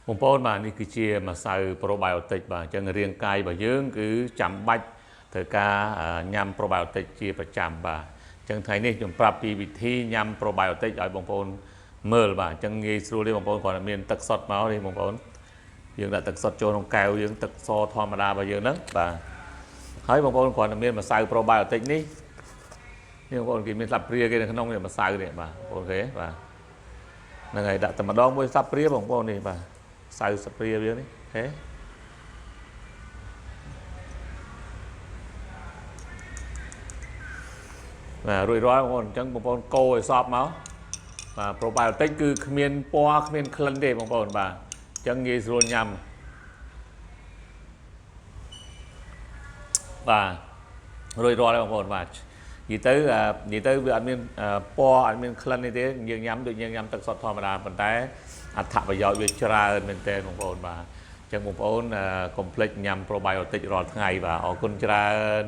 Một bốn màនេះគឺជាម្សៅ probiotic បាទអញ្ចឹងរាងកាយរបស់យើងគឺចាំបាច់ត្រូវការញ៉ាំ probiotic ជាប្រចាំបាទអញ្ចឹងថ្ងៃនេះខ្ញុំប្រាប់ពីវិធីញ៉ាំ probiotic ឲ្យបងប្អូនមើលបាទអញ្ចឹងងាយស្រួលទេបងប្អូនគាត់មានទឹកសុទ្ធមកទេបងប្អូនយើងដាក់ទឹកសុទ្ធចូលក្នុងកែវយើងទឹកសធម្មតារបស់យើងហ្នឹងបាទហើយបងប្អូនគាត់មានម្សៅ probiotic នេះបងប្អូនគេមានស្លាបព្រាគេនៅក្នុងនេះម្សៅនេះបាទបងប្អូនគេបាទហ្នឹងហើយដាក់តែម្ដងមួយស្លាបព្រាបងប្អូននេះបាទសៅស្ព្រាវានេះហេបាទរួចរាល់បងប្អូនអញ្ចឹងបងប្អូនកូរឲ្យសព្វមកបាទ probiotic គឺគ្មានពណ៌គ្មានក្លិនទេបងប្អូនបាទអញ្ចឹងងាយស្រួលញ៉ាំបាទរួចរាល់ហើយបងប្អូនបាទនិយាយទៅវាអត់មានពណ៌អត់មានក្លិននេះទេយើងញ៉ាំដូចយើងញ៉ាំទឹកសុទ្ធធម្មតាប៉ុន្តែអត្ថប្រយោជន៍វាច្រើនមែនទែនបងប្អូនបាទអញ្ចឹងបងប្អូនកុំភ្លេចញ៉ាំ probiotic រាល់ថ្ងៃបាទអរគុណច្រើន